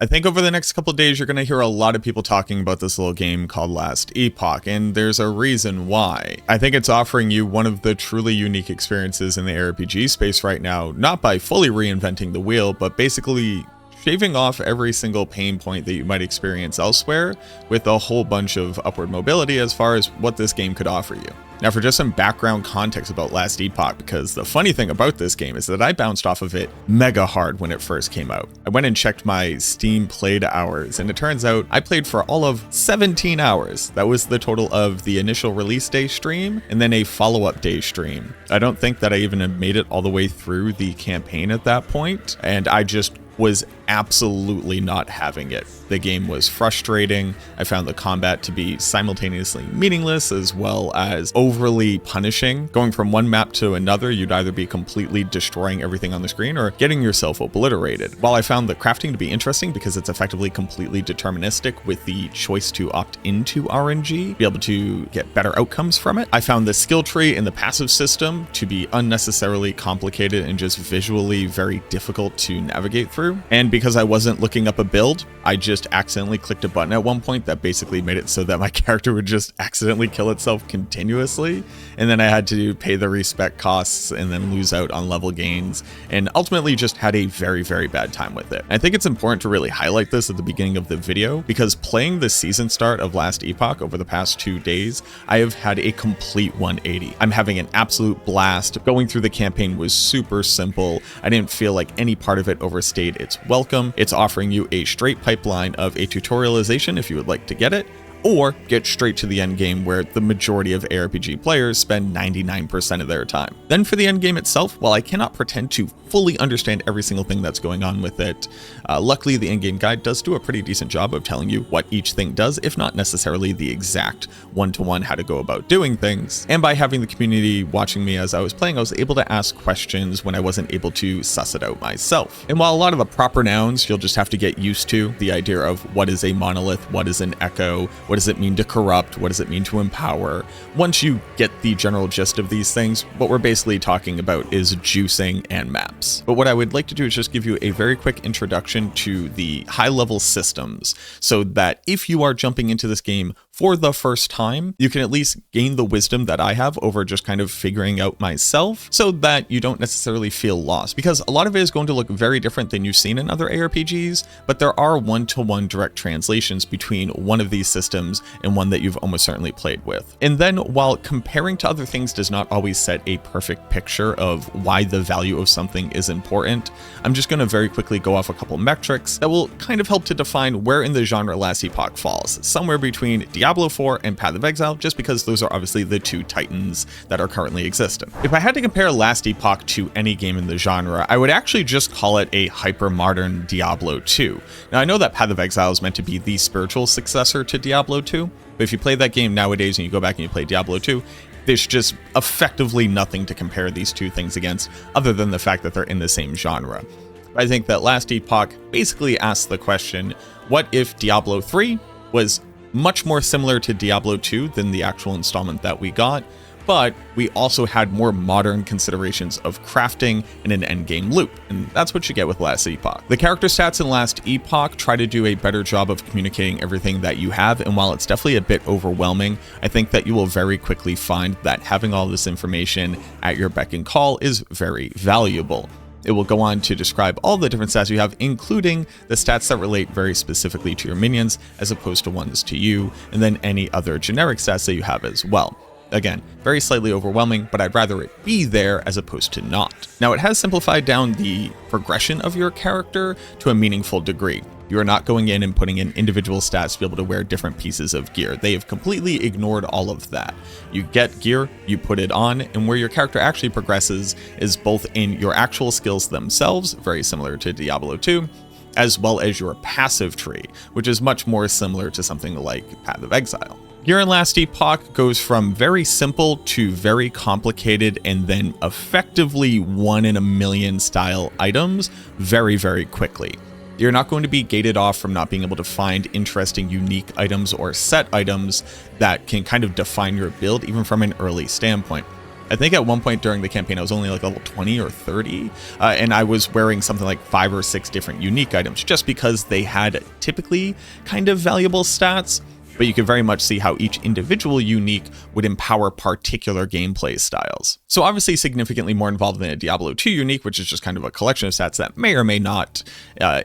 I think over the next couple of days, you're going to hear a lot of people talking about this little game called Last Epoch, and there's a reason why. I think it's offering you one of the truly unique experiences in the RPG space right now, not by fully reinventing the wheel, but basically shaving off every single pain point that you might experience elsewhere with a whole bunch of upward mobility as far as what this game could offer you. Now, for just some background context about Last Epoch, because the funny thing about this game is that I bounced off of it mega hard when it first came out. I went and checked my Steam played hours, and it turns out I played for all of 17 hours. That was the total of the initial release day stream and then a follow-up day stream. I don't think that I even had made it all the way through the campaign at that point, and I just was absolutely not having it. The game was frustrating. I found the combat to be simultaneously meaningless as well as overly punishing. Going from one map to another, you'd either be completely destroying everything on the screen or getting yourself obliterated. While I found the crafting to be interesting because it's effectively completely deterministic with the choice to opt into RNG, be able to get better outcomes from it, I found the skill tree and the passive system to be unnecessarily complicated and just visually very difficult to navigate through. And because I wasn't looking up a build, I just accidentally clicked a button at one point that basically made it so that my character would just accidentally kill itself continuously. And then I had to pay the respec costs and then lose out on level gains, and ultimately just had a very, very bad time with it. I think it's important to really highlight this at the beginning of the video because playing the season start of Last Epoch over the past 2 days, I have had a complete 180. I'm having an absolute blast. Going through the campaign was super simple. I didn't feel like any part of it overstayed its welcome. It's offering you a straight pipeline of a tutorialization if you would like to get it, or get straight to the end game where the majority of ARPG players spend 99% of their time. Then for the end game itself, while I cannot pretend to fully understand every single thing that's going on with it, luckily the end game guide does do a pretty decent job of telling you what each thing does, if not necessarily the exact one-to-one how to go about doing things. And by having the community watching me as I was playing, I was able to ask questions when I wasn't able to suss it out myself. And while a lot of the proper nouns you'll just have to get used to, the idea of what is a monolith, what is an echo, what does it mean to corrupt? What does it mean to empower? Once you get the general gist of these things, what we're basically talking about is juicing and maps. But what I would like to do is just give you a very quick introduction to the high-level systems so that if you are jumping into this game for the first time, you can at least gain the wisdom that I have over just kind of figuring out myself so that you don't necessarily feel lost, because a lot of it is going to look very different than you've seen in other ARPGs, but there are one-to-one direct translations between one of these systems and one that you've almost certainly played with. And then while comparing to other things does not always set a perfect picture of why the value of something is important, I'm just going to very quickly go off a couple metrics that will kind of help to define where in the genre Last Epoch falls, somewhere between Diablo 4 and Path of Exile, just because those are obviously the two titans that are currently existing. If I had to compare Last Epoch to any game in the genre, I would actually just call it a hyper-modern Diablo 2. Now I know that Path of Exile is meant to be the spiritual successor to Diablo 2, but if you play that game nowadays and you go back and you play Diablo 2, there's just effectively nothing to compare these two things against other than the fact that they're in the same genre. I think that Last Epoch basically asks the question, what if Diablo 3 was much more similar to Diablo 2 than the actual installment that we got, but we also had more modern considerations of crafting and an endgame loop, and that's what you get with Last Epoch. The character stats in Last Epoch try to do a better job of communicating everything that you have, and while it's definitely a bit overwhelming, I think that you will very quickly find that having all this information at your beck and call is very valuable. It will go on to describe all the different stats you have, including the stats that relate very specifically to your minions as opposed to ones to you, and then any other generic stats that you have as well. Again, very slightly overwhelming, but I'd rather it be there as opposed to not. Now, it has simplified down the progression of your character to a meaningful degree. You are not going in and putting in individual stats to be able to wear different pieces of gear. They have completely ignored all of that. You get gear, you put it on, and where your character actually progresses is both in your actual skills themselves, very similar to Diablo 2, as well as your passive tree, which is much more similar to something like Path of Exile. Gear in Last Epoch goes from very simple to very complicated and then effectively 1 in a million style items very, very quickly. You're not going to be gated off from not being able to find interesting, unique items or set items that can kind of define your build even from an early standpoint. I think at one point during the campaign, I was only like level 20 or 30, and I was wearing something like 5 or 6 different unique items just because they had typically kind of valuable stats. But you can very much see how each individual unique would empower particular gameplay styles. So obviously significantly more involved than a Diablo 2 unique, which is just kind of a collection of stats that may or may not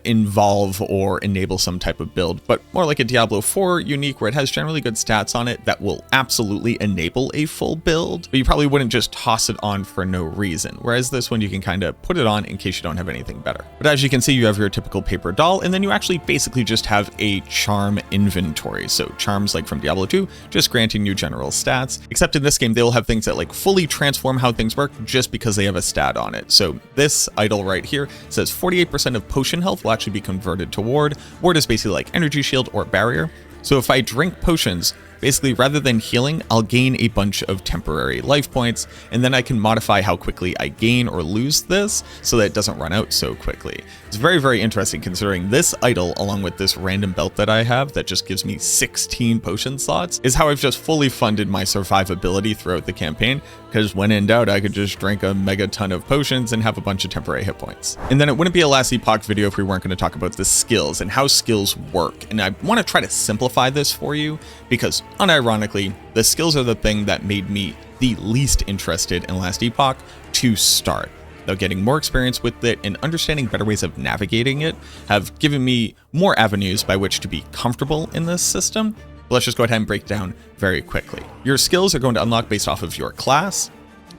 involve or enable some type of build, but more like a Diablo 4 unique where it has generally good stats on it that will absolutely enable a full build, but you probably wouldn't just toss it on for no reason. Whereas this one, you can kind of put it on in case you don't have anything better. But as you can see, you have your typical paper doll, and then you actually basically just have a charm inventory. So charms like from Diablo 2, just granting you general stats, except in this game, they will have things that like fully transform how things work just because they have a stat on it. So this idol right here says 48% of potion health will actually be converted to ward. Ward is basically like energy shield or barrier. So if I drink potions, basically rather than healing, I'll gain a bunch of temporary life points, and then I can modify how quickly I gain or lose this so that it doesn't run out so quickly. It's very, very interesting considering this idol, along with this random belt that I have that just gives me 16 potion slots, is how I've just fully funded my survivability throughout the campaign, because when in doubt, I could just drink a mega ton of potions and have a bunch of temporary hit points. And then it wouldn't be a Last Epoch video if we weren't going to talk about the skills and how skills work. And I want to try to simplify this for you because unironically, the skills are the thing that made me the least interested in Last Epoch to start. Though getting more experience with it and understanding better ways of navigating it have given me more avenues by which to be comfortable in this system. But let's just go ahead and break down very quickly. Your skills are going to unlock based off of your class,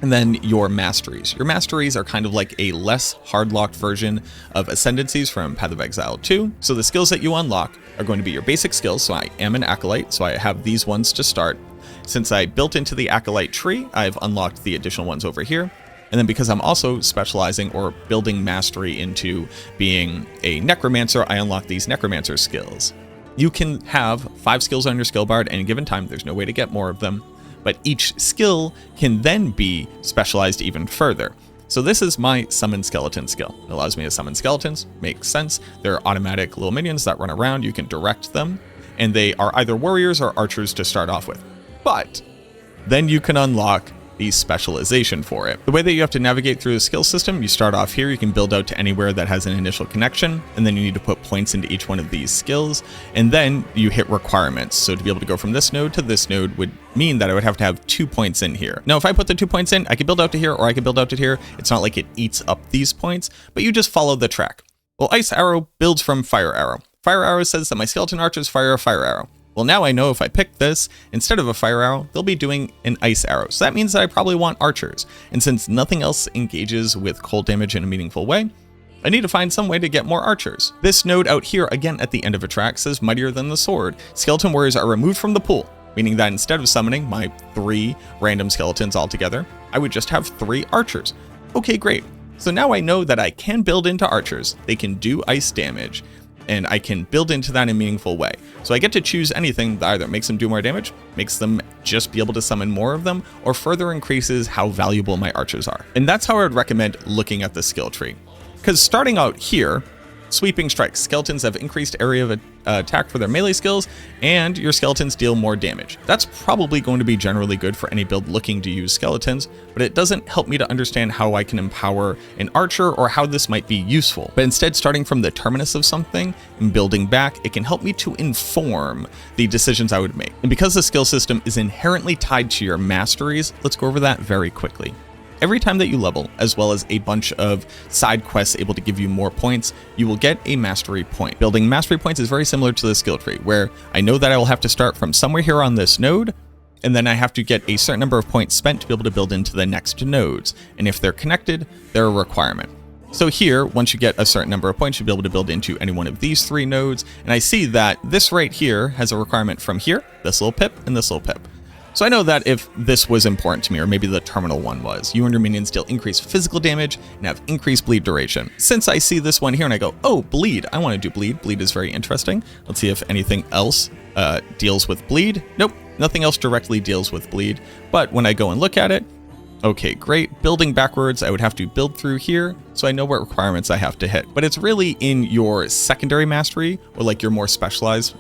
and then your masteries. Your masteries are kind of like a less hard-locked version of ascendancies from Path of Exile 2. So the skills that you unlock are going to be your basic skills. So I am an acolyte, so I have these ones to start. Since I built into the acolyte tree, I've unlocked the additional ones over here. And then because I'm also specializing or building mastery into being a necromancer, I unlock these necromancer skills. You can have 5 skills on your skill bar at any given time. There's no way to get more of them, but each skill can then be specialized even further. So this is my summon skeleton skill. It allows me to summon skeletons. Makes sense. They're automatic little minions that run around. You can direct them, and they are either warriors or archers to start off with. But then you can unlock the specialization for it. The way that you have to navigate through the skill system, you start off here, you can build out to anywhere that has an initial connection, and then you need to put points into each one of these skills, and then you hit requirements. So to be able to go from this node to this node would mean that I would have to have 2 points in here. Now, if I put the 2 points in, I can build out to here, or I can build out to here. It's not like it eats up these points, but you just follow the track. Well, Ice Arrow builds from Fire Arrow. Fire Arrow says that my skeleton archers fire a fire arrow. Well, now I know if I pick this, instead of a fire arrow, they'll be doing an ice arrow. So that means that I probably want archers. And since nothing else engages with cold damage in a meaningful way, I need to find some way to get more archers. This node out here, again at the end of a track, says Mightier Than the Sword. Skeleton warriors are removed from the pool, meaning that instead of summoning my 3 random skeletons altogether, I would just have 3 archers. Okay, great. So now I know that I can build into archers. They can do ice damage, and I can build into that in a meaningful way. So I get to choose anything that either makes them do more damage, makes them just be able to summon more of them, or further increases how valuable my archers are. And that's how I would recommend looking at the skill tree. Because starting out here, Sweeping Strikes. Skeletons have increased area of attack for their melee skills, and your skeletons deal more damage. That's probably going to be generally good for any build looking to use skeletons, but it doesn't help me to understand how I can empower an archer or how this might be useful. But instead, starting from the terminus of something and building back, it can help me to inform the decisions I would make. And because the skill system is inherently tied to your masteries, let's go over that very quickly. Every time that you level, as well as a bunch of side quests able to give you more points, you will get a mastery point. Building mastery points is very similar to the skill tree, where I know that I will have to start from somewhere here on this node, and then I have to get a certain number of points spent to be able to build into the next nodes. And if they're connected, they're a requirement. So here, once you get a certain number of points, you'll be able to build into any one of these 3 nodes. And I see that this right here has a requirement from here, this little pip, and this little pip. So I know that if this was important to me, or maybe the terminal one was, you and your minions deal increased physical damage and have increased bleed duration. Since I see this one here and I go, oh, bleed, I want to do bleed. Bleed is very interesting. Let's see if anything else deals with bleed. Nope, nothing else directly deals with bleed. But when I go and look at it, okay, great. Building backwards, I would have to build through here, so I know what requirements I have to hit. But it's really in your secondary mastery, or like your more specialized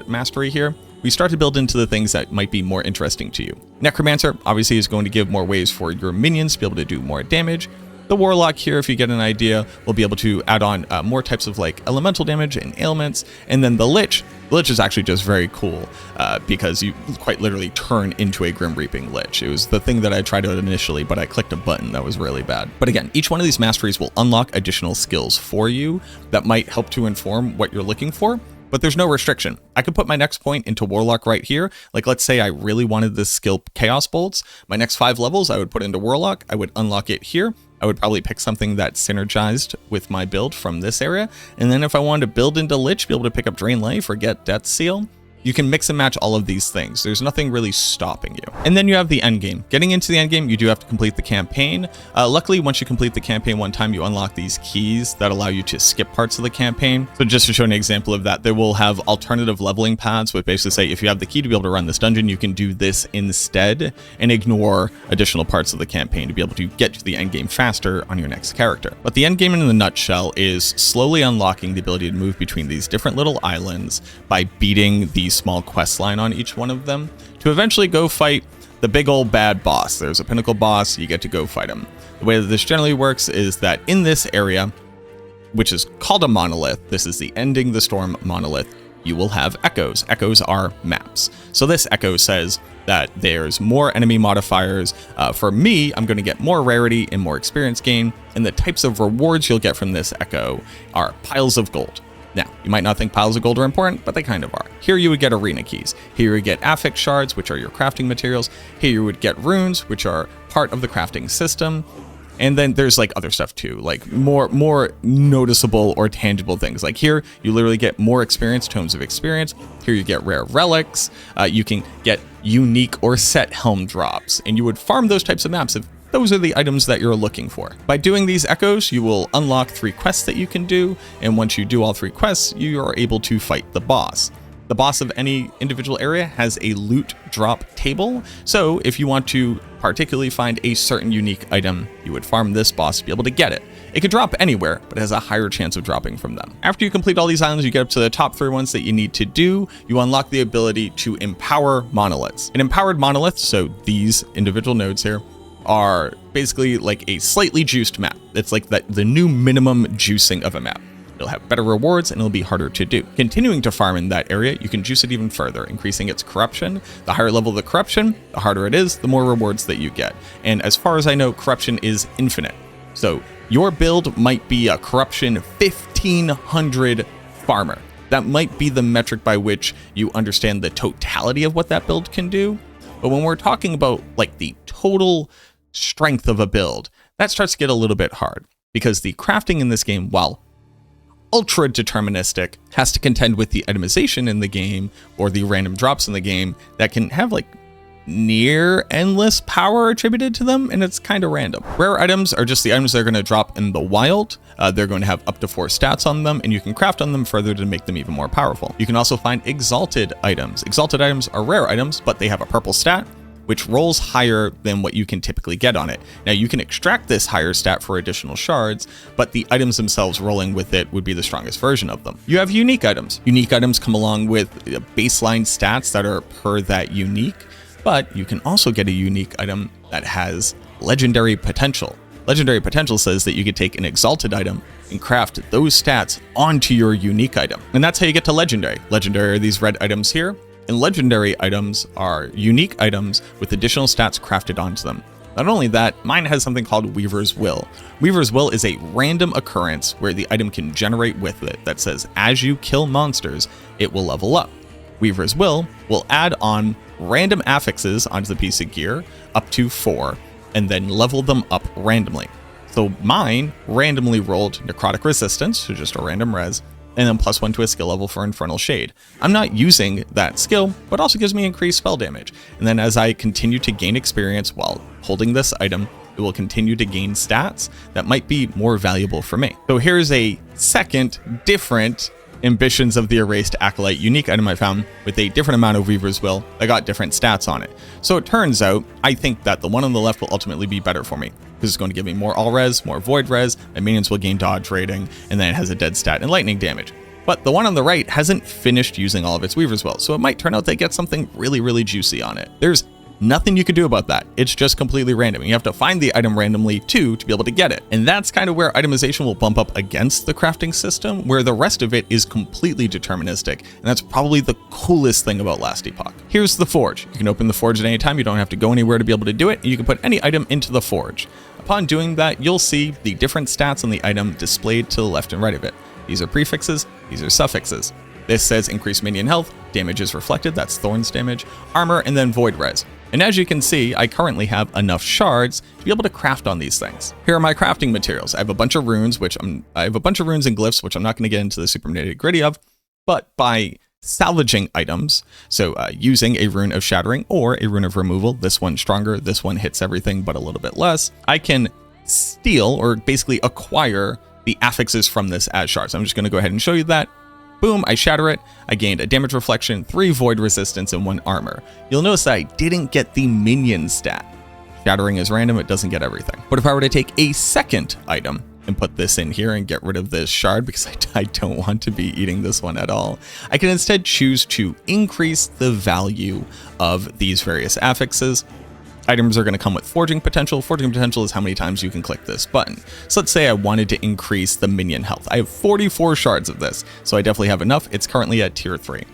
mastery here, we start to build into the things that might be more interesting to you. Necromancer obviously is going to give more ways for your minions to be able to do more damage. The Warlock here, if you get an idea, will be able to add on more types of like elemental damage and ailments. And then the Lich is actually just very cool because you quite literally turn into a Grim Reaping Lich. It was the thing that I tried out initially, but I clicked a button that was really bad. But again, each one of these masteries will unlock additional skills for you that might help to inform what you're looking for. But there's no restriction. I could put my next point into Warlock right here. Like, let's say I really wanted this skill Chaos Bolts. My next 5 levels, I would put into Warlock. I would unlock it here. I would probably pick something that synergized with my build from this area. And then if I wanted to build into Lich, be able to pick up Drain Life or get Death Seal, you can mix and match all of these things. There's nothing really stopping you. And then you have the end game. Getting into the end game, you do have to complete the campaign. Luckily, once you complete the campaign one time, you unlock these keys that allow you to skip parts of the campaign. So just to show an example of that, they will have alternative leveling paths, which basically say if you have the key to be able to run this dungeon, you can do this instead and ignore additional parts of the campaign to be able to get to the end game faster on your next character. But the end game in the nutshell is slowly unlocking the ability to move between these different little islands by beating these small quest line on each one of them to eventually go fight the big old bad boss. There's a pinnacle boss, you get to go fight him. The way that this generally works is that in this area, which is called a monolith, this is the Ending the Storm monolith, you will have echoes. Echoes are maps. So this echo says that there's more enemy modifiers. For me, I'm going to get more rarity and more experience gain, and the types of rewards you'll get from this echo are piles of gold. Now, you might not think piles of gold are important, but they kind of are. Here you would get arena keys. Here you would get affix shards, which are your crafting materials. Here you would get runes, which are part of the crafting system. And then there's like other stuff too, like more noticeable or tangible things. Like here, you literally get more experience, tomes of experience. Here you get rare relics. You can get unique or set helm drops, and you would farm those types of maps if those are the items that you're looking for. By doing these echoes, you will unlock 3 quests that you can do, and once you do all 3 quests, you are able to fight the boss. The boss of any individual area has a loot drop table, so if you want to particularly find a certain unique item, you would farm this boss to be able to get it. It could drop anywhere, but it has a higher chance of dropping from them. After you complete all these islands, you get up to the top 3 ones that you need to do. You unlock the ability to empower monoliths. An empowered monolith, so these individual nodes here, are basically like a slightly juiced map. It's like the new minimum juicing of a map. It'll have better rewards and it'll be harder to do. Continuing to farm in that area, you can juice it even further, increasing its corruption. The higher level of the corruption, the harder it is, the more rewards that you get. And as far as I know, corruption is infinite. So your build might be a corruption 1500 farmer. That might be the metric by which you understand the totality of what that build can do. But when we're talking about like the total strength of a build, that starts to get a little bit hard because the crafting in this game, while ultra deterministic, has to contend with the itemization in the game or the random drops in the game that can have like near endless power attributed to them, and it's kind of random. Rare items are just the items that are going to drop in the wild. They're going to have up to 4 stats on them, and you can craft on them further to make them even more powerful. You can also find exalted items. Exalted items are rare items, but they have a purple stat, which rolls higher than what you can typically get on it. Now you can extract this higher stat for additional shards, but the items themselves rolling with it would be the strongest version of them. You have unique items. Unique items come along with baseline stats that are per that unique, but you can also get a unique item that has legendary potential. Legendary potential says that you could take an exalted item and craft those stats onto your unique item. And that's how you get to legendary. Legendary are these red items here. And legendary items are unique items with additional stats crafted onto them. Not only that, mine has something called Weaver's Will. Weaver's Will is a random occurrence where the item can generate with it that says as you kill monsters, it will level up. Weaver's Will add on random affixes onto the piece of gear, up to 4, and then level them up randomly. So mine randomly rolled Necrotic Resistance, so just a random res, and then +1 to a skill level for Infernal Shade. I'm not using that skill, but also gives me increased spell damage. And then as I continue to gain experience while holding this item, it will continue to gain stats that might be more valuable for me. So here's a second different Ambitions of the Erased Acolyte unique item I found with a different amount of Weaver's Will that got different stats on it. So it turns out, I think that the one on the left will ultimately be better for me because it's going to give me more all res, more void res, my minions will gain dodge rating, and then it has a dead stat and lightning damage. But the one on the right hasn't finished using all of its weavers well, so it might turn out they get something really, really juicy on it. There's nothing you can do about that. It's just completely random. You have to find the item randomly too to be able to get it. And that's kind of where itemization will bump up against the crafting system, where the rest of it is completely deterministic. And that's probably the coolest thing about Last Epoch. Here's the forge. You can open the forge at any time. You don't have to go anywhere to be able to do it. You can put any item into the forge. Upon doing that, you'll see the different stats on the item displayed to the left and right of it. These are prefixes, these are suffixes. This says increased minion health, damage is reflected, that's Thorns damage, armor, and then void res. And as you can see, I currently have enough shards to be able to craft on these things. Here are my crafting materials. I have a bunch of runes, and glyphs, which I'm not going to get into the super nitty gritty of, but by salvaging items, so using a rune of shattering or a rune of removal, this one's stronger, this one hits everything but a little bit less, I can steal or basically acquire the affixes from this as shards. I'm just going to go ahead and show you that. Boom, I shatter it. I gained a damage reflection, 3 void resistance, and 1 armor. You'll notice that I didn't get the minion stat. Shattering is random, it doesn't get everything. But if I were to take a second item and put this in here and get rid of this shard, because I don't want to be eating this one at all, I can instead choose to increase the value of these various affixes. Items are going to come with forging potential. Forging potential is how many times you can click this button. So let's say I wanted to increase the minion health. I have 44 shards of this, so I definitely have enough. It's currently at tier 3.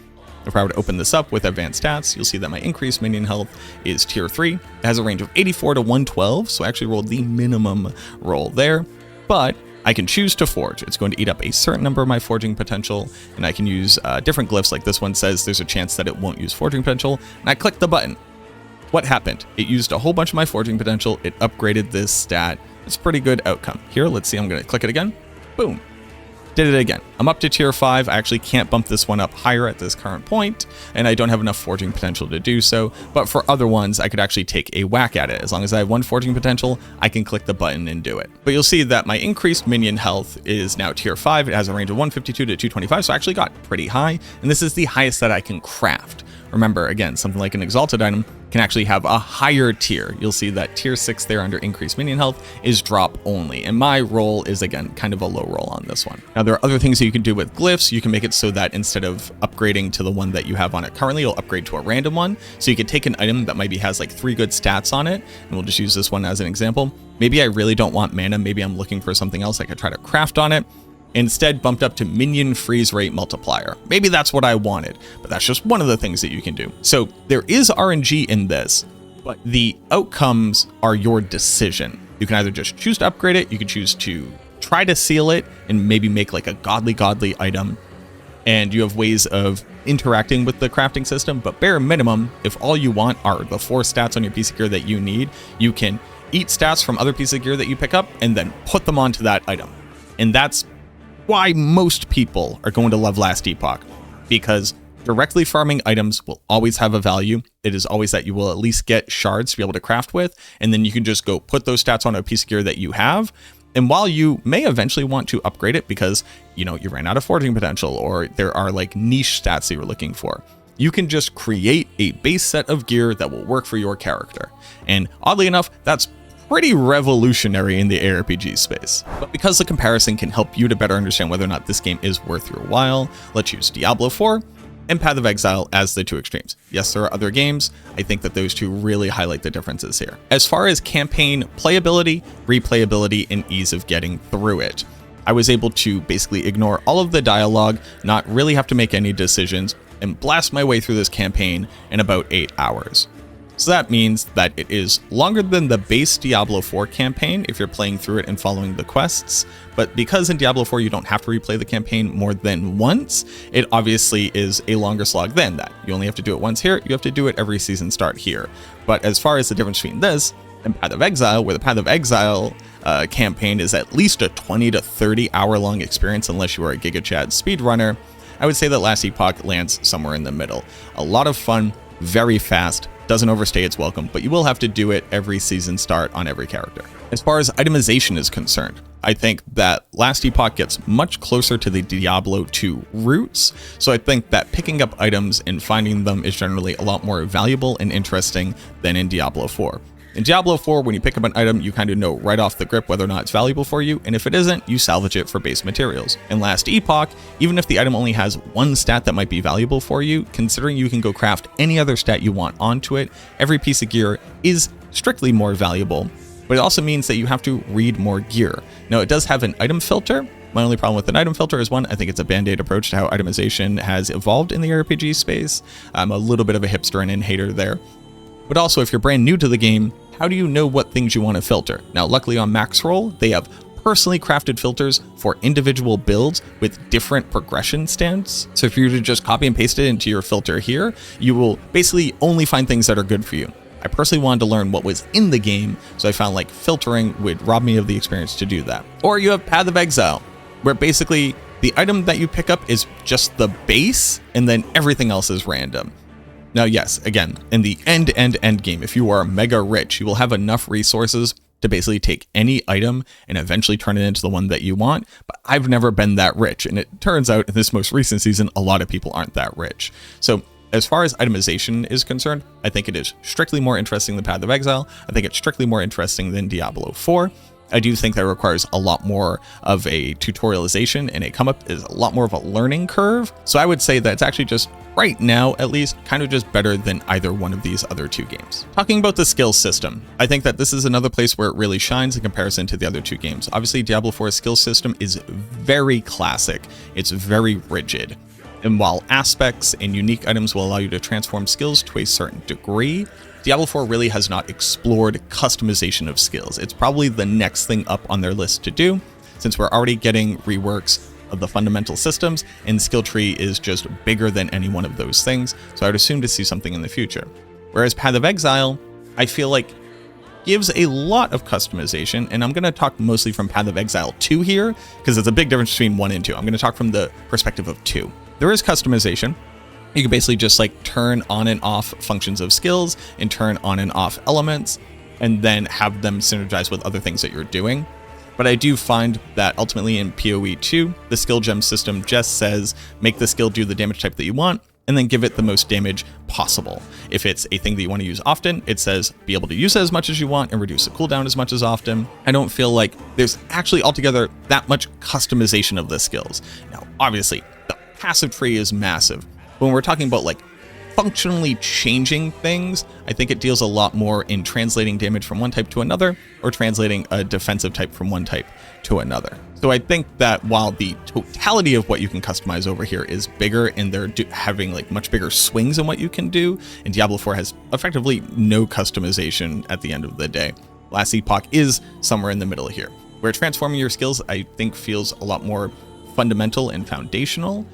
If I were to open this up with advanced stats, you'll see that my increased minion health is tier 3. It has a range of 84 to 112, so I actually rolled the minimum roll there. But I can choose to forge. It's going to eat up a certain number of my forging potential, and I can use different glyphs, like this one says there's a chance that it won't use forging potential, and I click the button. What happened? It used a whole bunch of my forging potential. It upgraded this stat. It's a pretty good outcome. Here, let's see. I'm going to click it again. Boom. Did it again. I'm up to tier 5. I actually can't bump this one up higher at this current point, and I don't have enough forging potential to do so. But for other ones, I could actually take a whack at it. As long as I have 1 forging potential, I can click the button and do it. But you'll see that my increased minion health is now tier 5. It has a range of 152 to 225, so I actually got pretty high. And this is the highest that I can craft. Remember, again, something like an exalted item can actually have a higher tier. You'll see that tier 6 there under increased minion health is drop only. And my roll is, again, kind of a low roll on this one. Now, there are other things that you can do with glyphs. You can make it so that instead of upgrading to the one that you have on it currently, you'll upgrade to a random one. So you could take an item that maybe has like 3 good stats on it, and we'll just use this one as an example. Maybe I really don't want mana. Maybe I'm looking for something else I could try to craft on it. Instead bumped up to minion freeze rate multiplier. Maybe that's what I wanted, but that's just one of the things that you can do. So there is RNG in this, but the outcomes are your decision. You can either just choose to upgrade it, you can choose to try to seal it and maybe make like a godly item, and you have ways of interacting with the crafting system. But bare minimum, if all you want are the 4 stats on your piece of gear that you need, you can eat stats from other pieces of gear that you pick up and then put them onto that item. And that's why most people are going to love Last Epoch, because directly farming items will always have a value. It is always that you will at least get shards to be able to craft with, and then you can just go put those stats on a piece of gear that you have. And while you may eventually want to upgrade it because, you know, you ran out of forging potential or there are like niche stats that you're looking for, you can just create a base set of gear that will work for your character. And oddly enough, that's pretty revolutionary in the ARPG space. But because the comparison can help you to better understand whether or not this game is worth your while, let's use Diablo 4 and Path of Exile as the 2 extremes. Yes, there are other games. I think that those 2 really highlight the differences here. As far as campaign playability, replayability, and ease of getting through it, I was able to basically ignore all of the dialogue, not really have to make any decisions, and blast my way through this campaign in about 8 hours. So that means that it is longer than the base Diablo 4 campaign if you're playing through it and following the quests, but because in Diablo 4 you don't have to replay the campaign more than once, it obviously is a longer slog than that. You only have to do it once here, you have to do it every season start here. But as far as the difference between this and Path of Exile, where the Path of Exile campaign is at least a 20 to 30 hour long experience unless you are a Giga Chad speedrunner, I would say that Last Epoch lands somewhere in the middle. A lot of fun, very fast, doesn't overstay its welcome, but you will have to do it every season start on every character. As far as itemization is concerned, I think that Last Epoch gets much closer to the Diablo 2 roots, so I think that picking up items and finding them is generally a lot more valuable and interesting than in Diablo 4. In Diablo 4, when you pick up an item, you kind of know right off the grip whether or not it's valuable for you, and if it isn't, you salvage it for base materials. In Last Epoch, even if the item only has one stat that might be valuable for you, considering you can go craft any other stat you want onto it, every piece of gear is strictly more valuable, but it also means that you have to read more gear. Now, it does have an item filter. My only problem with an item filter is, one, I think it's a band-aid approach to how itemization has evolved in the RPG space. I'm a little bit of a hipster and hater there. But also, if you're brand new to the game, how do you know what things you want to filter? Now, luckily on Maxroll, they have personally crafted filters for individual builds with different progression stats. So if you were to just copy and paste it into your filter here, you will basically only find things that are good for you. I personally wanted to learn what was in the game, so I found like filtering would rob me of the experience to do that. Or you have Path of Exile, where basically the item that you pick up is just the base, and then everything else is random. Now, yes, again, in the end game, if you are mega rich, you will have enough resources to basically take any item and eventually turn it into the one that you want, but I've never been that rich, and it turns out in this most recent season, a lot of people aren't that rich. So as far as itemization is concerned, I think it is strictly more interesting than Path of Exile. I think it's strictly more interesting than Diablo 4. I do think that requires a lot more of a tutorialization, and a come up is a lot more of a learning curve. So I would say that it's actually just, right now at least, kind of just better than either one of these other two games. Talking about the skill system, I think that this is another place where it really shines in comparison to the other two games. Obviously, Diablo 4's skill system is very classic. It's very rigid. And while aspects and unique items will allow you to transform skills to a certain degree, Diablo 4 really has not explored customization of skills. It's probably the next thing up on their list to do, since we're already getting reworks of the fundamental systems, and skill tree is just bigger than any one of those things, so I would assume to see something in the future. Whereas Path of Exile, I feel like gives a lot of customization, and I'm going to talk mostly from Path of Exile 2 here, because it's a big difference between 1 and 2. I'm going to talk from the perspective of 2. There is customization. You can basically just like turn on and off functions of skills and turn on and off elements, and then have them synergize with other things that you're doing. But I do find that ultimately in PoE 2, the skill gem system just says, make the skill do the damage type that you want, and then give it the most damage possible. If it's a thing that you want to use often, it says be able to use it as much as you want and reduce the cooldown as much as often. I don't feel like there's actually altogether that much customization of the skills. Now, obviously, the passive tree is massive. When we're talking about like functionally changing things, I think it deals a lot more in translating damage from one type to another, or translating a defensive type from one type to another. So I think that while the totality of what you can customize over here is bigger, and they're having like much bigger swings in what you can do, and Diablo 4 has effectively no customization at the end of the day. Last Epoch is somewhere in the middle here, where transforming your skills, I think, feels a lot more fundamental and foundational.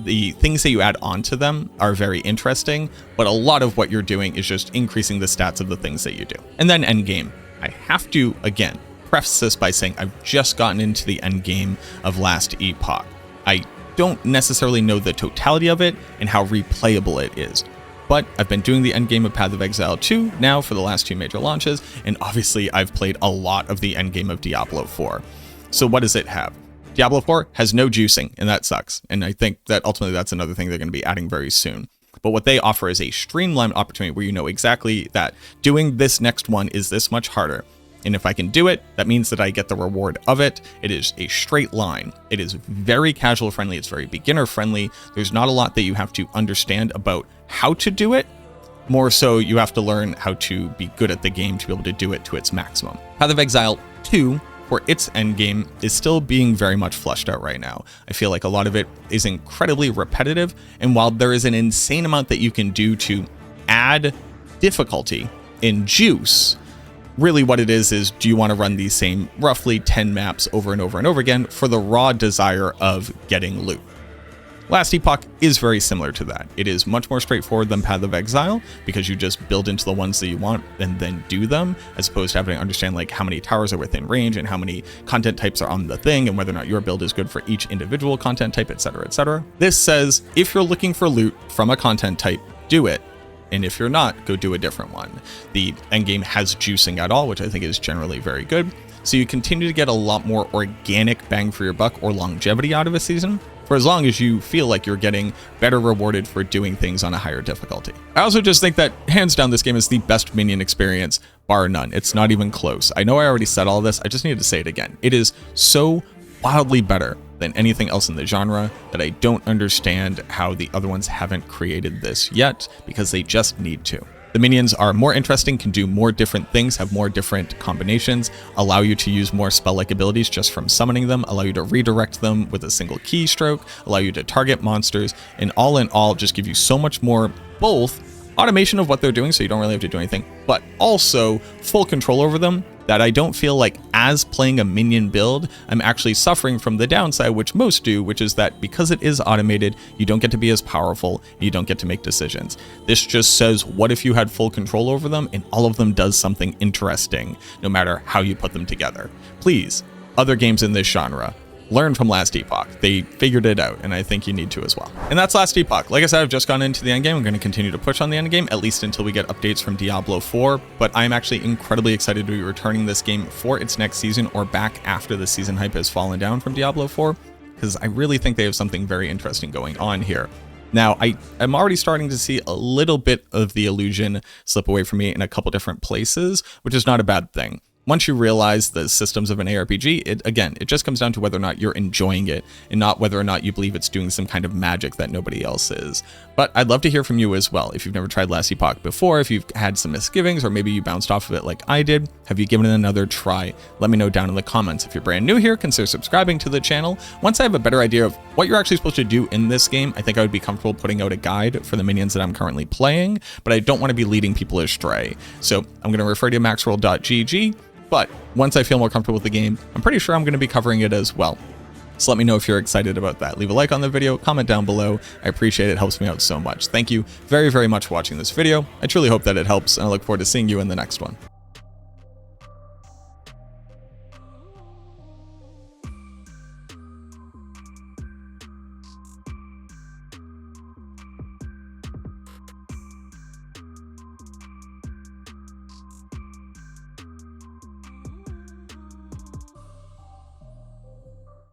The things that you add onto them are very interesting, but a lot of what you're doing is just increasing the stats of the things that you do. And then endgame. I have to, again, preface this by saying I've just gotten into the endgame of Last Epoch. I don't necessarily know the totality of it and how replayable it is, but I've been doing the endgame of Path of Exile 2 now for the last 2 major launches, and obviously I've played a lot of the endgame of Diablo 4. So what does it have? Diablo 4 has no juicing, and that sucks. And I think that ultimately that's another thing they're going to be adding very soon. But what they offer is a streamlined opportunity where you know exactly that doing this next one is this much harder. And if I can do it, that means that I get the reward of it. It is a straight line. It is very casual friendly. It's very beginner friendly. There's not a lot that you have to understand about how to do it. More so, you have to learn how to be good at the game to be able to do it to its maximum. Path of Exile 2, for its endgame, is still being very much fleshed out right now. I feel like a lot of it is incredibly repetitive, and while there is an insane amount that you can do to add difficulty in juice, really what it is do you want to run these same roughly 10 maps over and over and over again for the raw desire of getting loot? Last Epoch is very similar to that. It is much more straightforward than Path of Exile, because you just build into the ones that you want and then do them, as opposed to having to understand like how many towers are within range and how many content types are on the thing and whether or not your build is good for each individual content type, etc., etc. This says if you're looking for loot from a content type, do it. And if you're not, go do a different one. The endgame has juicing at all, which I think is generally very good. So you continue to get a lot more organic bang for your buck or longevity out of a season. for as long as you feel like you're getting better rewarded for doing things on a higher difficulty. I also just think that hands down this game is the best minion experience, bar none. It's not even close. I know I already said all this, I just needed to say it again. It is so wildly better than anything else in the genre that I don't understand how the other ones haven't created this yet, because they just need to. The minions are more interesting, can do more different things, have more different combinations, allow you to use more spell-like abilities just from summoning them, allow you to redirect them with a single keystroke, allow you to target monsters, and all in all just give you so much more both automation of what they're doing so you don't really have to do anything, but also full control over them, that I don't feel like as playing a minion build, I'm actually suffering from the downside, which most do, which is that because it is automated, you don't get to be as powerful, you don't get to make decisions. This just says, what if you had full control over them and all of them does something interesting, no matter how you put them together? Please, other games in this genre, learn from Last Epoch. They figured it out, and I think you need to as well. And that's Last Epoch. Like I said, I've just gone into the endgame. I'm going to continue to push on the endgame, at least until we get updates from Diablo 4, but I'm actually incredibly excited to be returning this game for its next season, or back after the season hype has fallen down from Diablo 4, because I really think they have something very interesting going on here. Now, I'm already starting to see a little bit of the illusion slip away from me in a couple different places, which is not a bad thing. Once you realize the systems of an ARPG, it just comes down to whether or not you're enjoying it and not whether or not you believe it's doing some kind of magic that nobody else is. But I'd love to hear from you as well. If you've never tried Last Epoch before, if you've had some misgivings, or maybe you bounced off of it like I did, have you given it another try? Let me know down in the comments. If you're brand new here, consider subscribing to the channel. Once I have a better idea of what you're actually supposed to do in this game, I think I would be comfortable putting out a guide for the minions that I'm currently playing, but I don't want to be leading people astray. So I'm going to refer to maxroll.gg. But once I feel more comfortable with the game, I'm pretty sure I'm going to be covering it as well. So let me know if you're excited about that. Leave a like on the video, comment down below. I appreciate it. It helps me out so much. Thank you very, very much for watching this video. I truly hope that it helps, and I look forward to seeing you in the next one.